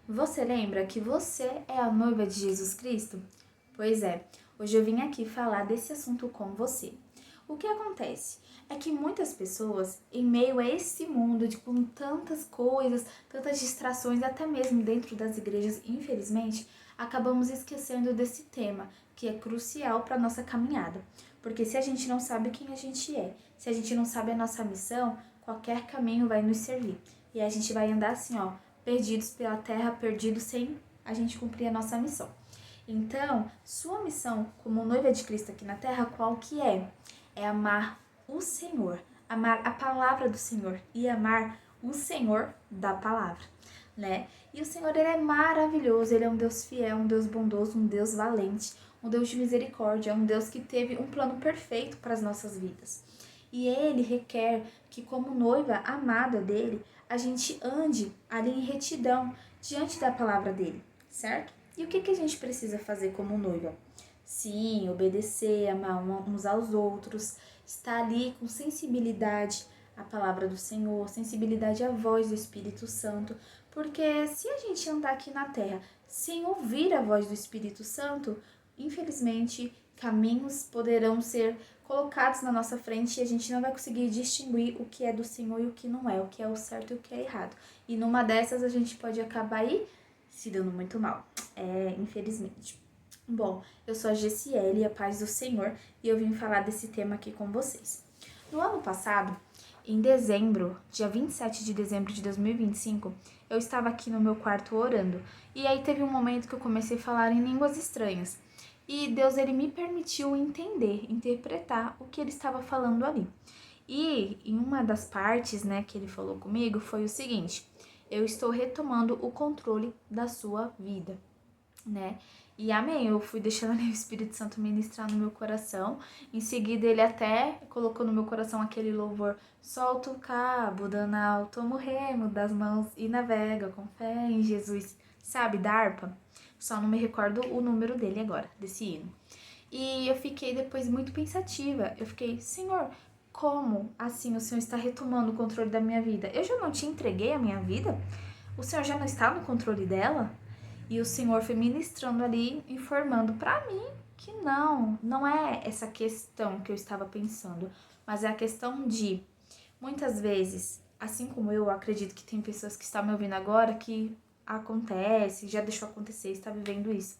Você lembra que você é a noiva de Jesus Cristo? Pois é, hoje eu vim aqui falar desse assunto com você. O que acontece é que muitas pessoas, em meio a esse mundo com tantas coisas, tantas distrações, até mesmo dentro das igrejas, infelizmente, acabamos esquecendo desse tema, que é crucial para a nossa caminhada. Porque se a gente não sabe quem a gente é, se a gente não sabe a nossa missão, qualquer caminho vai nos servir. E a gente vai andar assim, ó, perdidos pela terra, perdidos sem a gente cumprir a nossa missão. Então, sua missão como noiva de Cristo aqui na terra, qual que é? É amar o Senhor, amar a palavra do Senhor e amar o Senhor da palavra, né? E o Senhor, ele é maravilhoso, ele é um Deus fiel, um Deus bondoso, um Deus valente, um Deus de misericórdia, um Deus que teve um plano perfeito para as nossas vidas. E ele requer que, como noiva amada dele, a gente ande ali em retidão diante da palavra dele, certo? E o que a gente precisa fazer como noiva? Sim, obedecer, amar uns aos outros, estar ali com sensibilidade à palavra do Senhor, sensibilidade à voz do Espírito Santo, porque se a gente andar aqui na terra sem ouvir a voz do Espírito Santo, infelizmente caminhos poderão ser colocados na nossa frente e a gente não vai conseguir distinguir o que é do Senhor e o que não é, o que é o certo e o que é errado. E numa dessas a gente pode acabar aí se dando muito mal, infelizmente. Bom, eu sou a Gessiele, a paz do Senhor, e eu vim falar desse tema aqui com vocês. No ano passado, em dezembro, dia 27 de dezembro de 2025, eu estava aqui no meu quarto orando, e aí teve um momento que eu comecei a falar em línguas estranhas. E Deus, ele me permitiu entender, interpretar o que ele estava falando ali. E em uma das partes, né, que ele falou comigo foi o seguinte: eu estou retomando o controle da sua vida, né? E amém, eu fui deixando ali o Espírito Santo ministrar no meu coração. Em seguida, ele até colocou no meu coração aquele louvor: solta o cabo, Danal, toma o remo das mãos e navega com fé em Jesus, sabe, da harpa. Só não me recordo o número dele agora, desse hino. E eu fiquei depois muito pensativa. Eu fiquei, Senhor, como assim o Senhor está retomando o controle da minha vida? Eu já não te entreguei a minha vida? O Senhor já não está no controle dela? E o Senhor foi ministrando ali, informando para mim que não é essa questão que eu estava pensando, mas é a questão de, muitas vezes, assim como eu acredito que tem pessoas que estão me ouvindo agora que acontece, já deixou acontecer, está vivendo isso.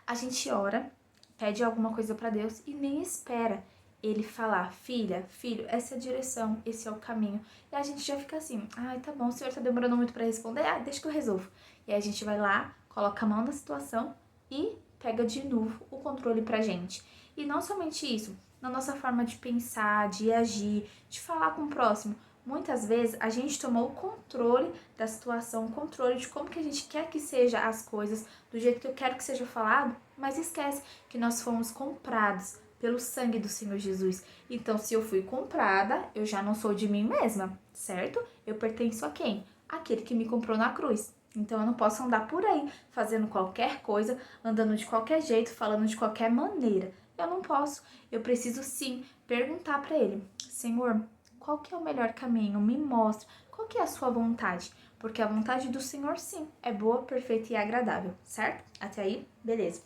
A gente ora, pede alguma coisa para Deus e nem espera ele falar, filha, filho, essa é a direção, esse é o caminho. E a gente já fica assim, ai, tá bom, o senhor tá demorando muito para responder, deixa que eu resolvo. E aí a gente vai lá, coloca a mão na situação e pega de novo o controle pra gente. E não somente isso, na nossa forma de pensar, de agir, de falar com o próximo. Muitas vezes a gente tomou o controle da situação, o controle de como que a gente quer que seja as coisas, do jeito que eu quero que seja falado, mas esquece que nós fomos comprados pelo sangue do Senhor Jesus. Então, se eu fui comprada, eu já não sou de mim mesma, certo? Eu pertenço a quem? Aquele que me comprou na cruz. Então, eu não posso andar por aí fazendo qualquer coisa, andando de qualquer jeito, falando de qualquer maneira. Eu não posso. Eu preciso sim perguntar para ele: Senhor, qual que é o melhor caminho? Me mostra. Qual que é a sua vontade? Porque a vontade do Senhor, sim, é boa, perfeita e agradável, certo? Até aí, beleza.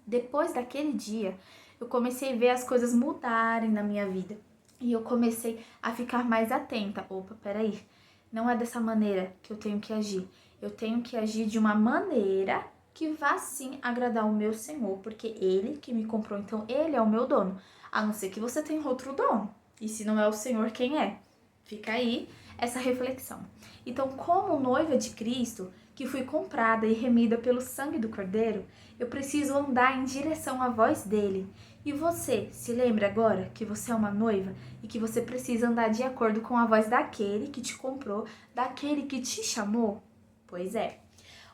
Depois daquele dia, eu comecei a ver as coisas mudarem na minha vida. E eu comecei a ficar mais atenta. Opa, peraí. Não é dessa maneira que eu tenho que agir. Eu tenho que agir de uma maneira que vá sim agradar o meu Senhor, porque Ele que me comprou, então Ele é o meu dono. A não ser que você tenha outro dono. E se não é o Senhor, quem é? Fica aí essa reflexão. Então, como noiva de Cristo, que fui comprada e remida pelo sangue do Cordeiro, eu preciso andar em direção à voz dele. E você, se lembra agora que você é uma noiva e que você precisa andar de acordo com a voz daquele que te comprou, daquele que te chamou? Pois é.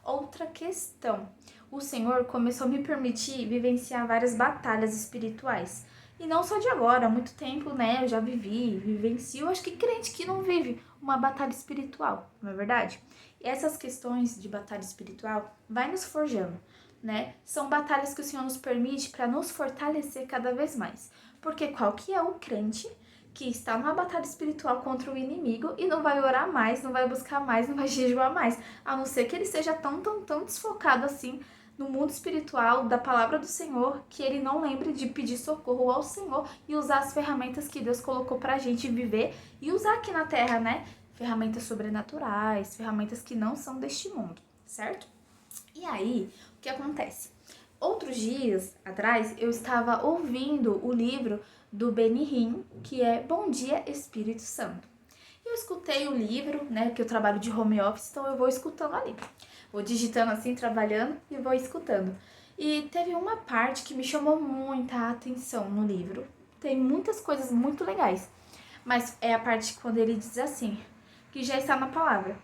Outra questão. O Senhor começou a me permitir vivenciar várias batalhas espirituais. E não só de agora, há muito tempo, né? Eu já vivencio. Acho que crente que não vive uma batalha espiritual, não é verdade? E essas questões de batalha espiritual vai nos forjando, né? São batalhas que o Senhor nos permite para nos fortalecer cada vez mais. Porque qual que é o crente que está numa batalha espiritual contra o inimigo e não vai orar mais, não vai buscar mais, não vai jejuar mais, a não ser que ele seja tão desfocado assim no mundo espiritual da palavra do Senhor, que ele não lembre de pedir socorro ao Senhor e usar as ferramentas que Deus colocou pra gente viver e usar aqui na terra, né? Ferramentas sobrenaturais, ferramentas que não são deste mundo, certo? E aí, o que acontece? Outros dias atrás, eu estava ouvindo o livro do Benny Hinn, que é Bom Dia Espírito Santo. Eu escutei o livro, né, que eu trabalho de home office, então eu vou escutando ali. Vou digitando assim, trabalhando e vou escutando. E teve uma parte que me chamou muita atenção no livro. Tem muitas coisas muito legais, mas é a parte quando ele diz assim, que já está na palavra.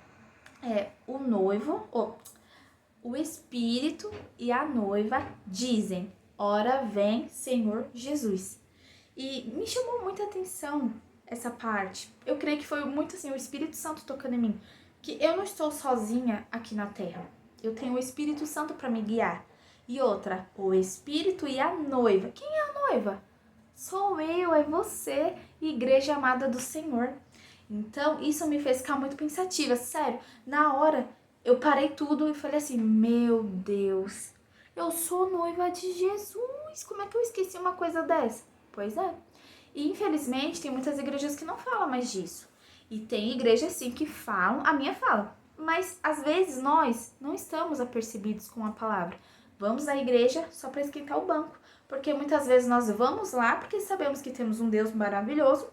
O noivo, o espírito e a noiva dizem, ora vem Senhor Jesus. E me chamou muita atenção essa parte. Eu creio que foi muito assim, o Espírito Santo tocando em mim. Que eu não estou sozinha aqui na Terra. Eu tenho o Espírito Santo para me guiar. E outra, o Espírito e a noiva. Quem é a noiva? Sou eu, é você, igreja amada do Senhor. Então, isso me fez ficar muito pensativa. Sério, na hora, eu parei tudo e falei assim, meu Deus, eu sou noiva de Jesus. Como é que eu esqueci uma coisa dessa? Pois é. E infelizmente tem muitas igrejas que não falam mais disso. E tem igrejas sim que falam, a minha fala. Mas às vezes nós não estamos apercebidos com a palavra. Vamos à igreja só para esquentar o banco. Porque muitas vezes nós vamos lá porque sabemos que temos um Deus maravilhoso.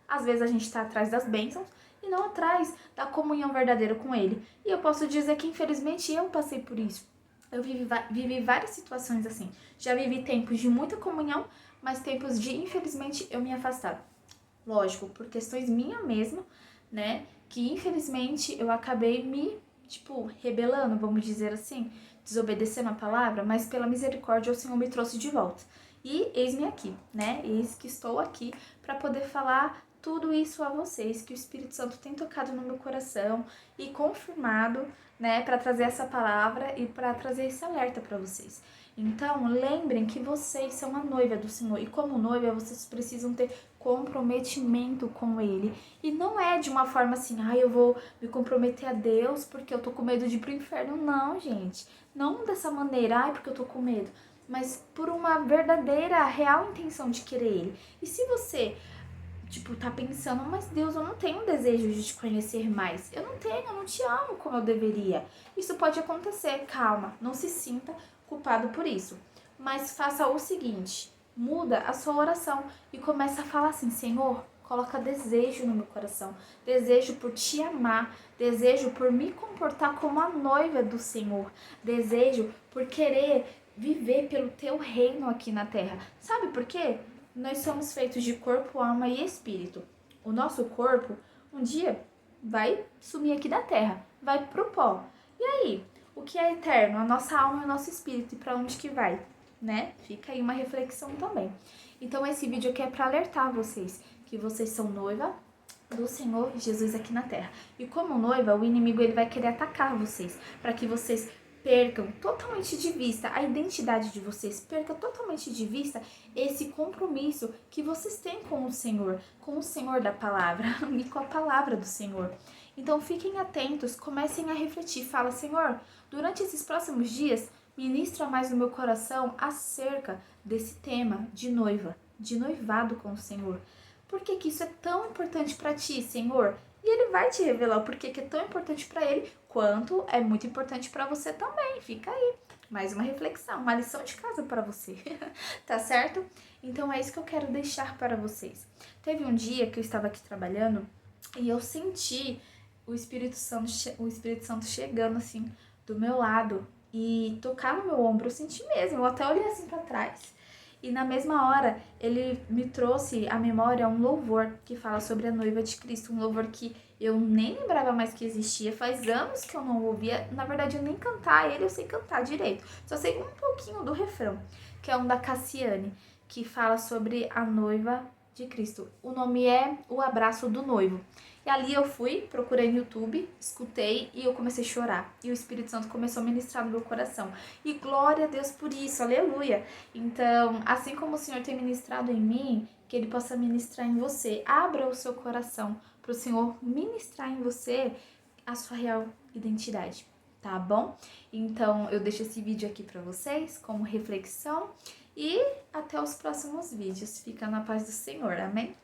Às vezes a gente está atrás das bênçãos e não atrás da comunhão verdadeira com Ele. E eu posso dizer que infelizmente eu passei por isso. Eu vivi várias situações assim. Já vivi tempos de muita comunhão, mas tempos de, infelizmente, eu me afastar. Lógico, por questões minhas mesmo, né? Que, infelizmente, eu acabei me, rebelando, vamos dizer assim, desobedecendo a palavra, mas pela misericórdia o Senhor me trouxe de volta. E eis-me aqui, né? Eis que estou aqui para poder falar tudo isso a vocês, que o Espírito Santo tem tocado no meu coração e confirmado, né, para trazer essa palavra e para trazer esse alerta para vocês. Então, lembrem que vocês são a noiva do Senhor e como noiva vocês precisam ter comprometimento com Ele. E não é de uma forma assim, eu vou me comprometer a Deus porque eu tô com medo de ir pro inferno. Não, gente. Não dessa maneira, porque eu tô com medo. Mas por uma verdadeira, real intenção de querer Ele. E se você tá pensando, mas Deus, eu não tenho desejo de te conhecer mais. Eu não te amo como eu deveria. Isso pode acontecer, calma, não se sinta culpado por isso. Mas faça o seguinte, muda a sua oração e começa a falar assim, Senhor, coloca desejo no meu coração, desejo por te amar, desejo por me comportar como a noiva do Senhor, desejo por querer viver pelo teu reino aqui na terra. Sabe por quê? Nós somos feitos de corpo, alma e espírito. O nosso corpo, um dia, vai sumir aqui da terra, vai pro pó. E aí, o que é eterno? A nossa alma e o nosso espírito. E para onde que vai? Né? Fica aí uma reflexão também. Então, esse vídeo aqui é para alertar vocês que vocês são noiva do Senhor Jesus aqui na terra. E como noiva, o inimigo ele vai querer atacar vocês, para que vocês percam totalmente de vista a identidade de vocês, percam totalmente de vista esse compromisso que vocês têm com o Senhor da palavra e com a palavra do Senhor. Então fiquem atentos, comecem a refletir, fala, Senhor, durante esses próximos dias, ministra mais no meu coração acerca desse tema de noiva, de noivado com o Senhor. Por que que isso é tão importante para ti, Senhor? E Ele vai te revelar o porquê que é tão importante para Ele, quanto é muito importante para você também. Fica aí, mais uma reflexão, uma lição de casa para você, tá certo? Então é isso que eu quero deixar para vocês. Teve um dia que eu estava aqui trabalhando e eu senti o Espírito Santo chegando assim do meu lado e tocar no meu ombro. Eu senti mesmo, eu até olhei assim para trás. E na mesma hora, ele me trouxe à memória um louvor que fala sobre a noiva de Cristo. Um louvor que eu nem lembrava mais que existia. Faz anos que eu não ouvia. Na verdade, eu nem cantar ele, eu sei cantar direito. Só sei um pouquinho do refrão, que é um da Cassiane, que fala sobre a noiva de Cristo. O nome é O Abraço do Noivo. E ali eu fui, procurei no YouTube, escutei e eu comecei a chorar. E o Espírito Santo começou a ministrar no meu coração. E glória a Deus por isso, aleluia. Então, assim como o Senhor tem ministrado em mim, que Ele possa ministrar em você. Abra o seu coração para o Senhor ministrar em você a sua real identidade, tá bom? Então, eu deixo esse vídeo aqui para vocês como reflexão e até os próximos vídeos. Fica na paz do Senhor, amém?